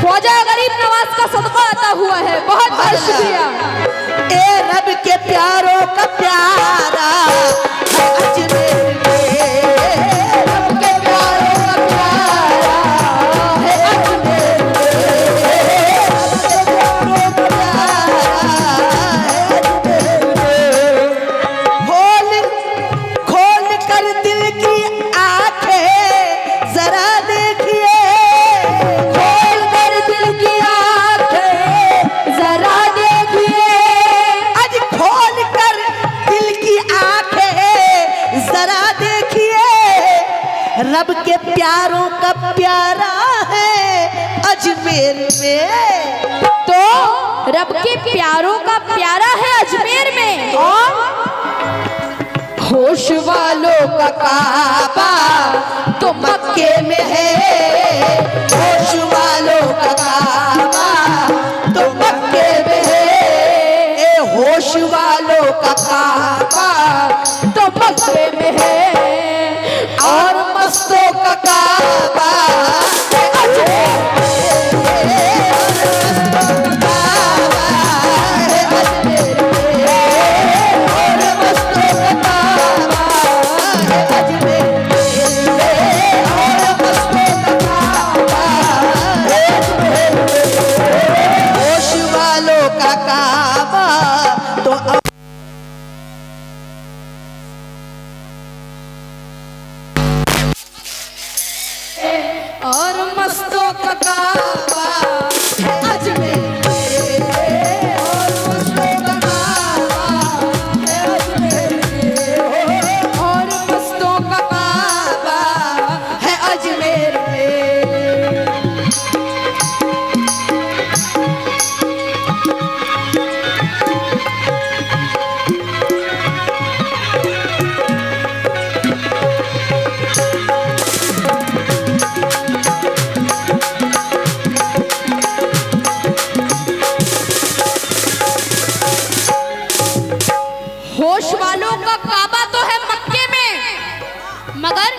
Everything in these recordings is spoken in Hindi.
ख्वाजा गरीब नवाज का सदका अता हुआ है। बहुत बहुत शुक्रिया। ए रब के प्यारों का प्यारा अजमेर में, रब के प्यारों का प्यारा है अजमेर में, रब के प्यारों का प्यारा है अजमेर में। खोल कर दिल की आंखें जरा देखिए, खोल कर दिल की आंखें जरा देखिए, आज खोल कर दिल की आंखें जरा देखिए, रब के प्यारों का प्यारा है अजमेर में। तो रब के प्यारों का प्यारा है अजमेर में। और होश वालों का काबा तो मक्के में है, होश वालों का काबा तो मक्के में है, ए होश वालों का काबा तो मक्के में है। और मस्तों का काबा है अजमेर में, और मस्तों का काबा है अजमेर में, और मस्तों का काबा है अजमेर में, और मस्तों का काबा है अजमेर में। होश वालों का काबा तो और मस्तों का काबा है अजमेर में, और मस्तों का काबा है अजमेर में, और मस्तों का काबा है अजमेर में। होश वालों का काबा तो है मक्के में, मगर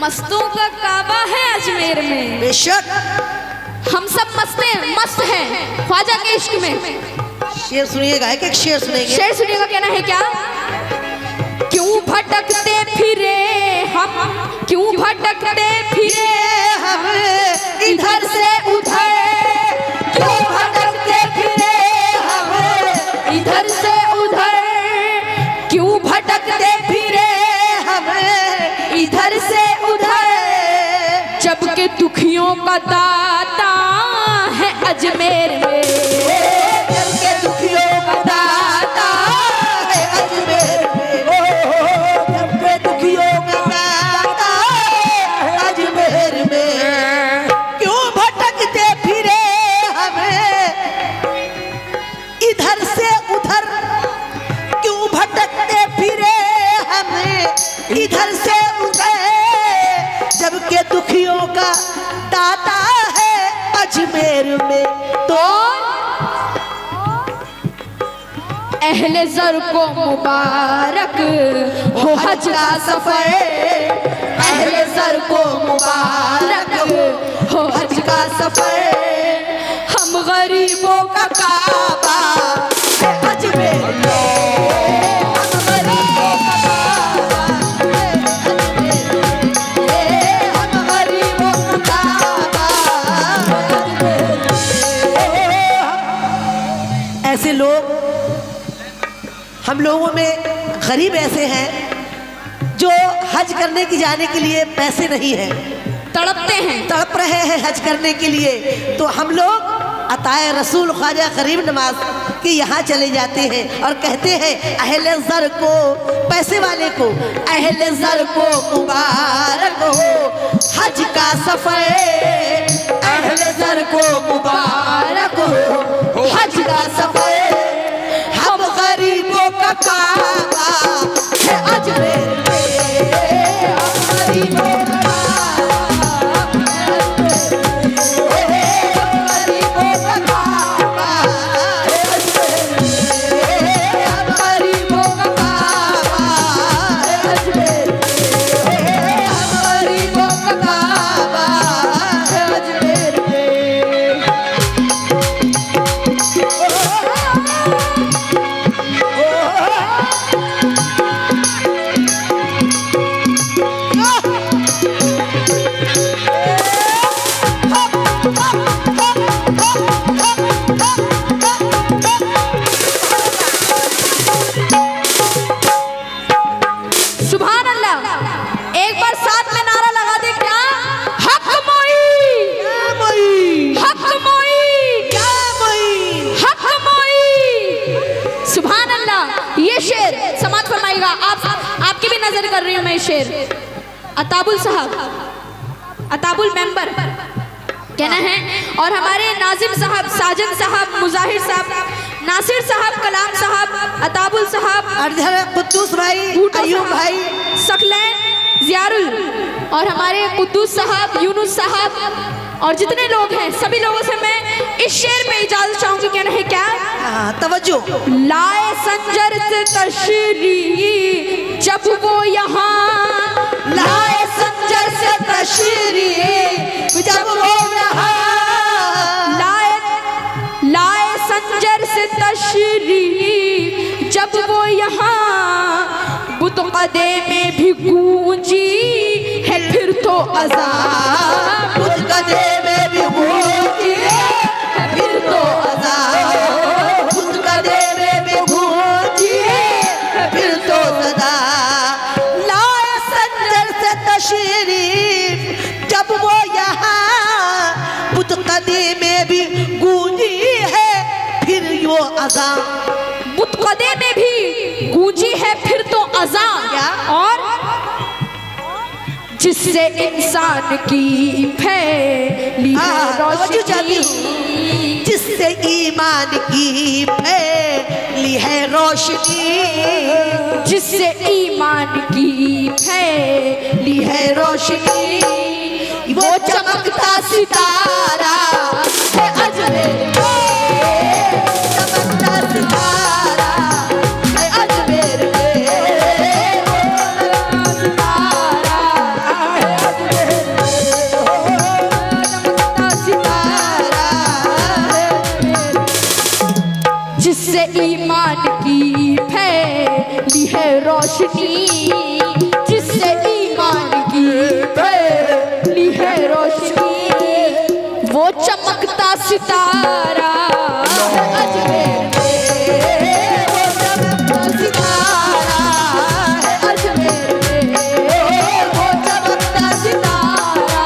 मस्तों का काबा है अजमेर में। बेशक हम सब मस्त हैं ख्वाजा के इश्क में। शेर सुनिएगा, एक शेर सुनेंगे। शेर सुनिएगा, कहना है क्या? क्यों भटकते फिरे हम, क्यों भटकते फिरे हम इधर से उधर, क्यों भटकते फिरे हम इधर से उधर, क्यों भटकते फिरे हम इधर से उधर, जबकि दुखियों का दाता है अजमेर में, जबकि दुखियों का दाता है अजमेर में, जबकि दुखियों का दाता है अजमेर में। क्यों भटकते फिरे हम इधर से उधर, क्यों भटकते फिरे हम इधर से उधर, जबकि दुखियों का दाता है अजमेर में। तो अहले ज़र को मुबारक हो हज का सफर, अहले ज़र को मुबारक हो हज का सफर, हम गरीबों का काबा है अजमेर में, हम गरीबों का काबा है अजमेर में, हम गरीबों का काबा है अजमेर में। ऐसे लोग हम लोगों में गरीब ऐसे हैं जो हज करने की जाने के लिए पैसे नहीं हैं, तड़पते हैं, तड़प रहे हैं हज करने के लिए। तो हम लोग अताए रसूल ख्वाजा गरीब नवाज के यहाँ चले जाते हैं और कहते हैं अहले ज़र को, पैसे वाले को, अहले ज़र को मुबारक हो हज का सफर, अहले ज़र को मुबारक हो हज का सफर, हम गरीबों का काबा है अजमेर में, हम गरीबों का नजर कर रही हूँ मैं शेर। अताबुल साहब, अताबुल मेंबर कहना है, और हमारे नाजिम साहब, साजन साहब, मुजाहिर साहब, नासिर साहब, कलाम साहब, अताबुल साहब, कुद्दूस भाई, अयूब भाई, सकलैन, जियारुल, और हमारे कुद्दूस साहब, यूनुस साहब, और जितने लोग हैं सभी लोगों से मैं इस शेर में इजाजत चाहूंगी। कहना है क्या? तवज्जो। लाए संजर से तशरीफ जब वो यहाँ, लाए संजर से तशरीफ जब वो यहाँ, लाए संजर से तशरीफ जब वो यहाँ, बुतकदे में भी गूंजी है फिर तो अज़ान, बुतकदे में भी गूंजी है फिर तो अज़ान, बुतकदे में भी गूंजी है फिर तो सदा। लाए संजर से तशरीफ जब वो यहाँ, बुतकदे में भी गूंजी है फिर वो अज़ान, बुतकदे में भी गूंजी है फिर तो अज़ान, और जिससे इंसान की फैली है रोशनी, जिससे ईमान की फैली है रोशनी, जिससे ईमान की फैली है रोशनी, वो चमकता सितारा है अजमेर, चमकता सितारा है अजमेर में, जिससे ईमान की फैली है रोशनी, जिससे ईमान की फैली है रोशनी, वो चमकता सितारा है अजमेर में, वो चमकता सितारा है अजमेर में, वो चमकता सितारा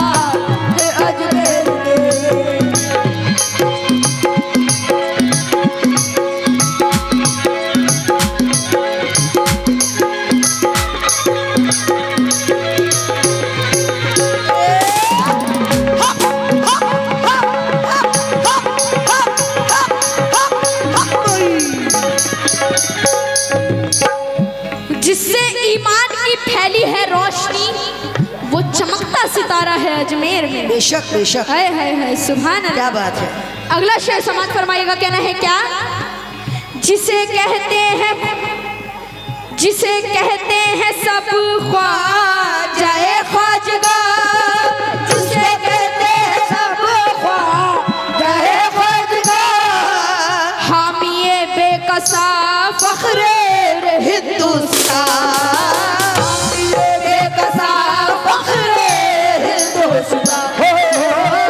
है अजमेर में। जिससे ईमान की फैली है रोशनी, वो चमकता सितारा है अजमेर में। बेशक बेशक, है सुभान अल्लाह। क्या बात है। अगला शेर समाज फरमाइएगा। कहना है क्या? जिसे कहते हैं सब ख्वाजाए ख्वाजगा, जिसे कहते हैं सब ख्वाजाए ख्वाजगा, हामिए बेकसा फख्रे हिंदुस्तान, बेकसा फख्रे हिंदुस्तान,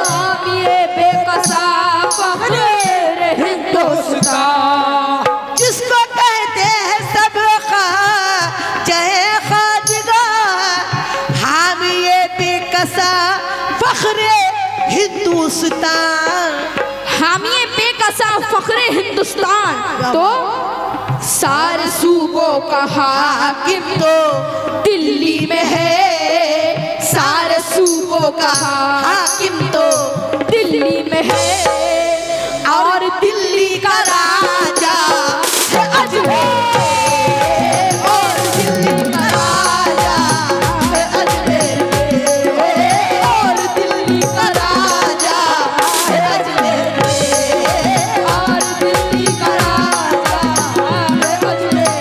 हामिए बेकसा फख्रे हिंदुस्तान, जिसको कहते हैं सब ख्वाजाए ख्वाजगा, हामिए बेकसा फख्रे हिंदुस्तान, हामिए बेकसा फख्रे हिंदुस्तान। तो सारे सूबों का हाकिम तो दिल्ली में है, सारे सूबों का हाकिम तो दिल्ली में है, और दिल्ली का राजा है अजमेर, और दिल्ली का राजा है अजमेर में, और दिल्ली का राजा है अजमेर में, और दिल्ली का राजा है अजमेर।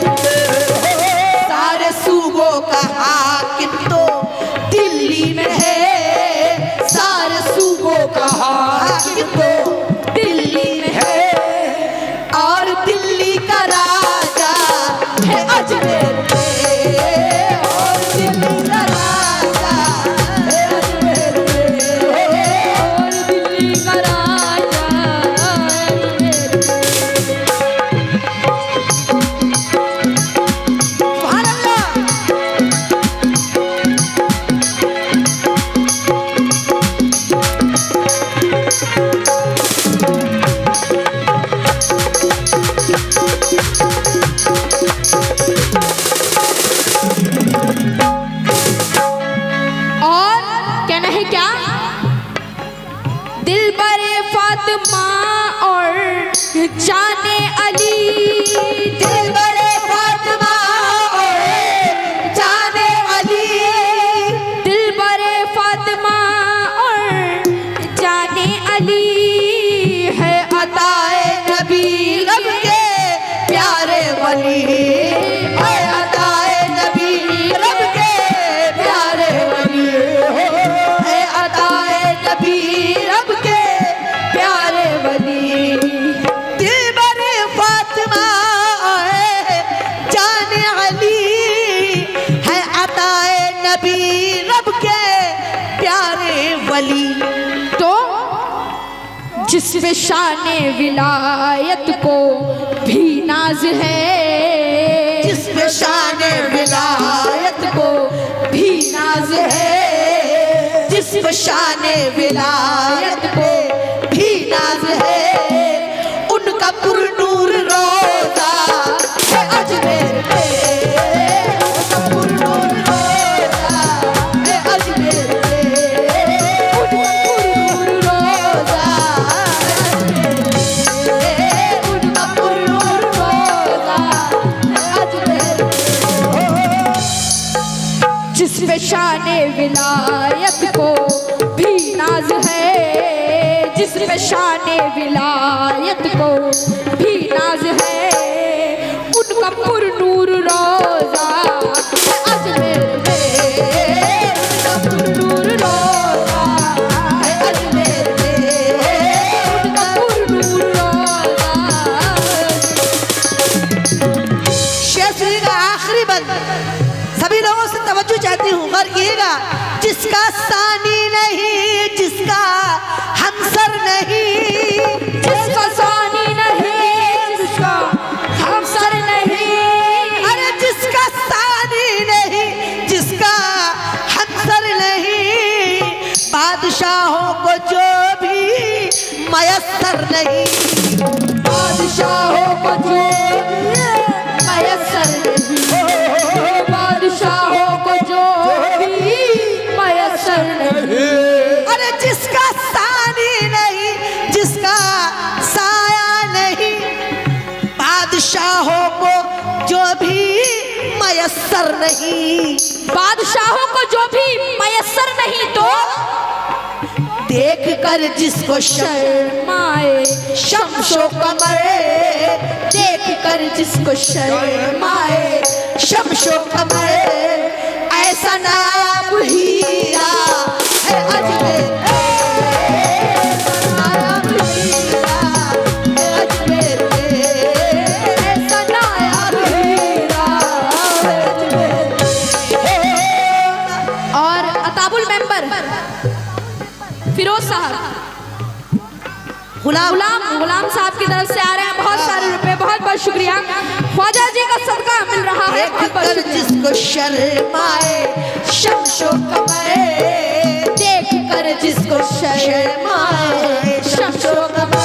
सारे सूबों का हाकिम तो दिल्ली में है, सारे सूबों का हाकिम तो दिल्ली में है, जाने अली, दिलबरे फातिमा और जाने अली, दिलबरे फातिमा और जाने अली है अताए नबी रब के प्यारे वली, है अताए नबी रब के प्यारे वली, है अताए नबी रब के प्यारे वली। दिलबरे फातिमा है जाने अली, है अताए नबी रब के प्यारे वली। तो जिस पे शाने विलायत को भी नाज है, जिस पे शाने विलायत को भी नाज है, जिस पे शाने विलायत को भी नाज है, उनका पुरनूर रोज़ा है अजमेर में, उनका पुरनूर रोज़ा है अजमेर में, उनका पुरनूर रोज़ा है अजमेर में, उनका पुरनूर रोज़ा है अजमेर में। जिस पे शाने विलायत को भी नाज है, जिस पे शाने विलायत को भी नाज है, उनका पुरनूर रोज़ा है अजमेर में, उनका पुरनूर रोज़ा है अजमेर में, उनका पुरनूर रोज़ा। शेषरी का आखिरी बंद सभी लोगों से तवज्जो चाहती हूँ, गौर कीजिएगा। जिसका सानी नहीं, जिसका हमसर नहीं, जिसका सानी नहीं, जिसका हमसर नहीं, अरे जिसका सानी नहीं, जिसका हमसर नहीं, बादशाहों को जो भी मयस्सर नहीं, बादशाहों को जो मयस्सर नहीं, बादशाहों को जो भी मयस्सर नहीं। अरे जिसका सानी नहीं, जिसका साया नहीं, बादशाहों को जो भी मयस्सर नहीं, बादशाहों को जो भी मयस्सर नहीं, तो देख कर जिसको शर्माए शम्शो कमर, देख कर जिसको शर्माए शम्शो कमर, ऐसा नाम हीरा है अजमेर, ऐसा नाम हीरा है अजमेर में, ऐसा नाम हीरा है अजमेर में। और अताबुल मेंबर फिरोज साहब, गुलाम साहब की तरफ से आ रहे हैं बहुत सारे रुपए, बहुत बहुत शुक्रिया। ख्वाजा जी का सदका मिल रहा है, बहुत बहुत देखकर शुक्रिया। जिसको शर्माए शम्शो कमर, देख कर जिसको शर्माए शम्शो कमर,